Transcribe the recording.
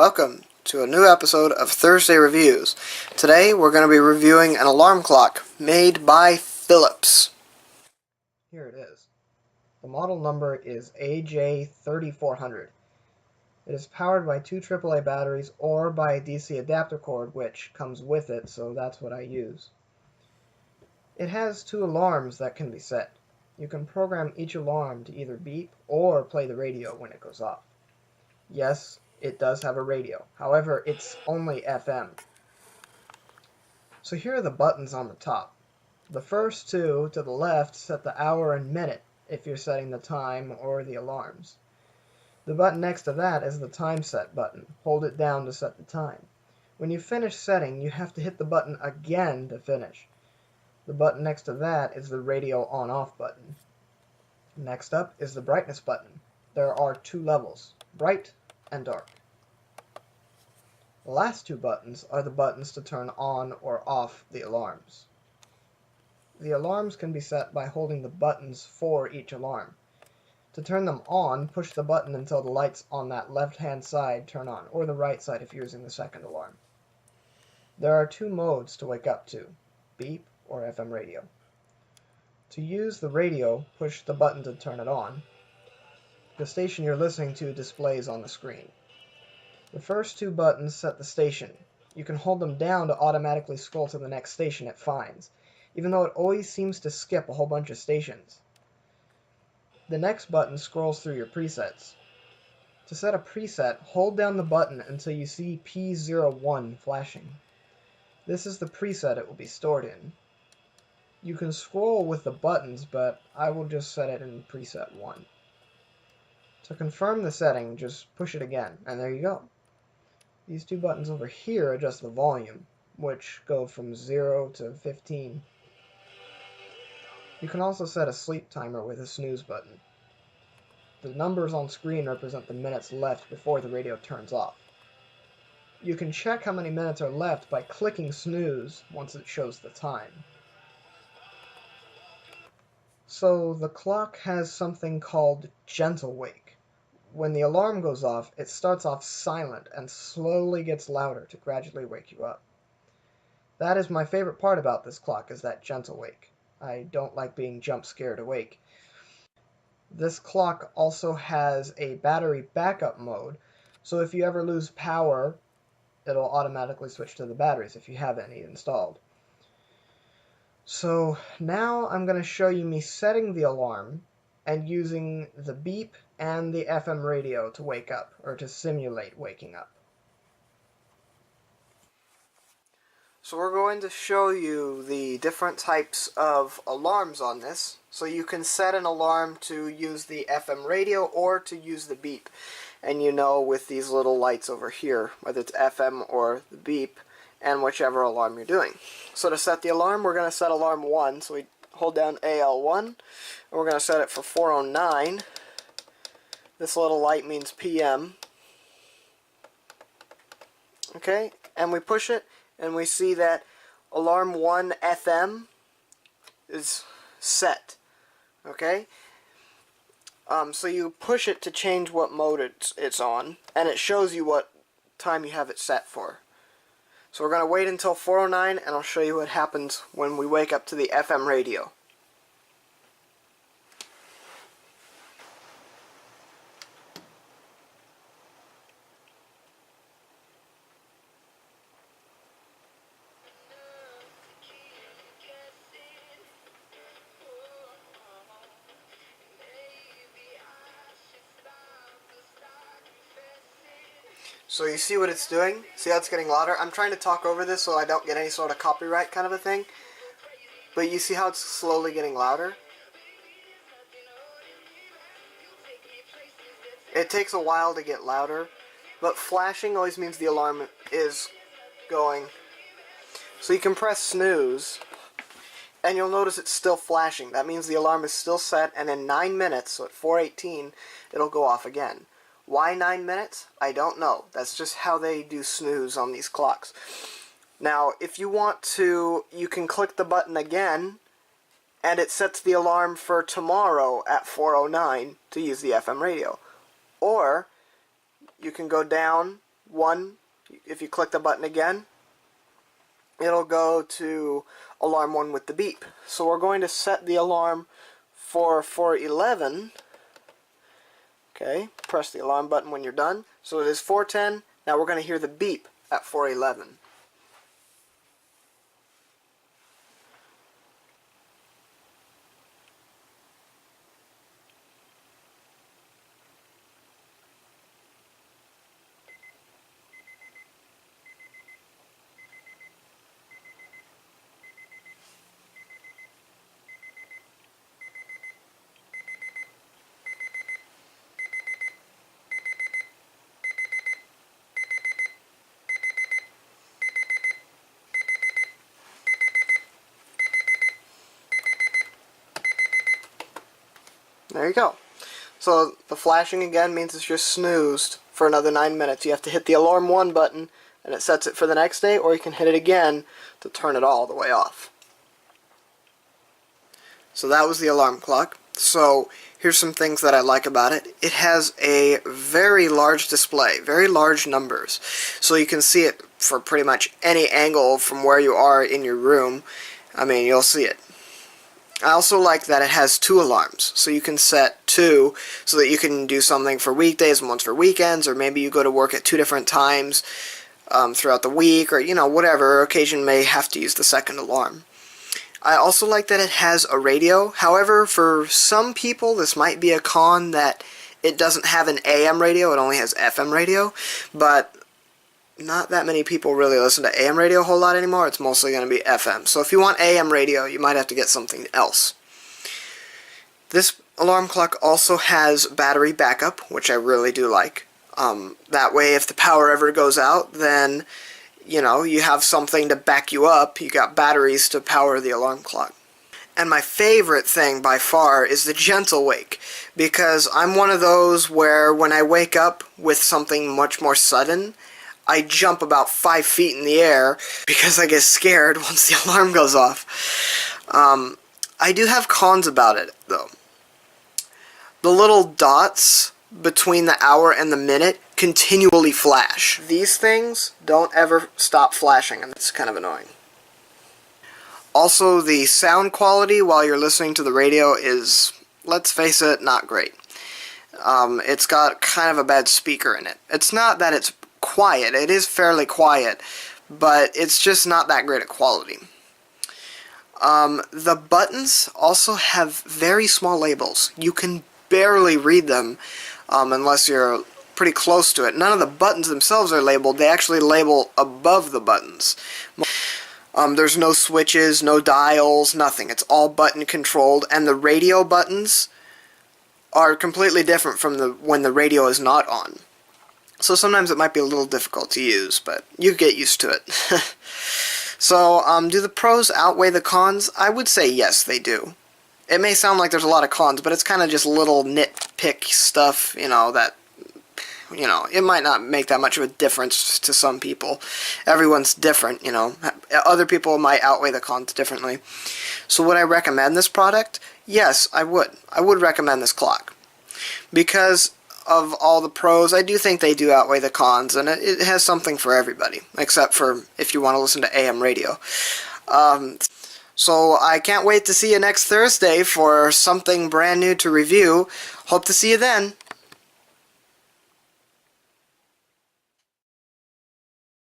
welcome to a new episode of Thursday Reviews. Today we're going to be reviewing an alarm clock made by Philips. Here it is. The model number is AJ3400. It is powered by two AAA batteries or by a DC adapter cord, which comes with it, so that's what I use. It has two alarms that can be set. You can program each alarm to either beep or play the radio when it goes off. Yes, it does have a radio. However, it's only FM. So here are the buttons on the top. The first two to the left set the hour and minute if you're setting the time or the alarms. The button next to that is the time set button. Hold it down to set the time. When you finish setting, you have to hit the button again to finish. The button next to that is the radio on-off button. Next up is the brightness button. There are two levels, bright and dark. The last two buttons are the buttons to turn on or off the alarms. The alarms can be set by holding the buttons for each alarm. To turn them on, push the button until the lights on that left-hand side turn on, or the right side if you're using the second alarm. There are two modes to wake up to, beep or FM radio. To use the radio, push the button to turn it on. The station you're listening to displays on the screen. The first two buttons set the station. You can hold them down to automatically scroll to the next station it finds, even though it always seems to skip a whole bunch of stations. The next button scrolls through your presets. To set a preset, hold down the button until you see P01 flashing. This is the preset it will be stored in. You can scroll with the buttons, but I will just set it in preset 1. To confirm the setting, just push it again, and there you go. These two buttons over here adjust the volume, which go from 0 to 15. You can also set a sleep timer with a snooze button. The numbers on screen represent the minutes left before the radio turns off. You can check how many minutes are left by clicking snooze once it shows the time. So the clock has something called gentle wake. When the alarm goes off, it starts off silent and slowly gets louder to gradually wake you up. That is my favorite part about this clock, is that gentle wake. I don't like being jump scared awake. This clock also has a battery backup mode, so if you ever lose power, it'll automatically switch to the batteries if you have any installed. So now I'm going to show you me setting the alarm and using the beep and the FM radio to wake up, or to simulate waking up. So we're going to show you the different types of alarms on this. So you can set an alarm to use the FM radio or to use the beep. And you know with these little lights over here, whether it's FM or the beep, and whichever alarm you're doing. So to set the alarm, we're going to set alarm 1. So we hold down AL1, and we're going to set it for 4:09. This little light means PM. Okay, and we push it, and we see that alarm 1 FM is set. Okay, so you push it to change what mode it's on, and it shows you what time you have it set for. So we're going to wait until 4:09, and I'll show you what happens when we wake up to the FM radio. So you see what it's doing? See how it's getting louder? I'm trying to talk over this so I don't get any sort of copyright kind of a thing. But you see how it's slowly getting louder? It takes a while to get louder, but flashing always means the alarm is going. So you can press snooze, and you'll notice it's still flashing. That means the alarm is still set, and in 9 minutes, so at 4:18, it'll go off again. Why 9 minutes? I don't know. That's just how they do snooze on these clocks. Now, if you want to, you can click the button again, and it sets the alarm for tomorrow at 4:09 to use the FM radio. Or, you can go down 1, if you click the button again, it'll go to alarm 1 with the beep. So we're going to set the alarm for 4:11. Okay, press the alarm button when you're done. So it is 4:10. Now we're going to hear the beep at 4:11. There you go. So the flashing again means it's just snoozed for another 9 minutes. You have to hit the alarm 1 button and it sets it for the next day, or you can hit it again to turn it all the way off. So that was the alarm clock. So here's some things that I like about it. It has a very large display, very large numbers. So you can see it for pretty much any angle from where you are in your room. I mean, you'll see it. I also like that it has 2 alarms, so you can set 2 so that you can do something for weekdays and once for weekends, or maybe you go to work at 2 different times throughout the week, or whatever occasion may have to use the second alarm. I also like that it has a radio. However, for some people this might be a con that it doesn't have an AM radio, it only has FM radio, but not that many people really listen to AM radio a whole lot anymore. It's mostly going to be FM. So if you want AM radio, you might have to get something else. This alarm clock also has battery backup, which I really do like. That way, if the power ever goes out, then you have something to back you up. You got batteries to power the alarm clock. And my favorite thing by far is the gentle wake, because I'm one of those where when I wake up with something much more sudden, I jump about 5 feet in the air because I get scared once the alarm goes off. I do have cons about it, though. The little dots between the hour and the minute continually flash. These things don't ever stop flashing, and it's kind of annoying. Also, the sound quality while you're listening to the radio is, let's face it, not great. It's got kind of a bad speaker in it. It's not that it's quiet, it is fairly quiet, but it's just not that great a quality. The buttons also have very small labels. You can barely read them unless you're pretty close to it. None of the buttons themselves are labeled, they actually label above the buttons. There's no switches, no dials, nothing. It's all button controlled, and the radio buttons are completely different from when the radio is not on. So sometimes it might be a little difficult to use, but you get used to it. So, do the pros outweigh the cons? I would say yes, they do. It may sound like there's a lot of cons, but it's kind of just little nitpick stuff, that, it might not make that much of a difference to some people. Everyone's different, Other people might outweigh the cons differently. So would I recommend this product? Yes, I would. I would recommend this clock. Because of all the pros, I do think they do outweigh the cons, and it has something for everybody, except for if you want to listen to AM radio. So I can't wait to see you next Thursday for something brand new to review. Hope to see you then.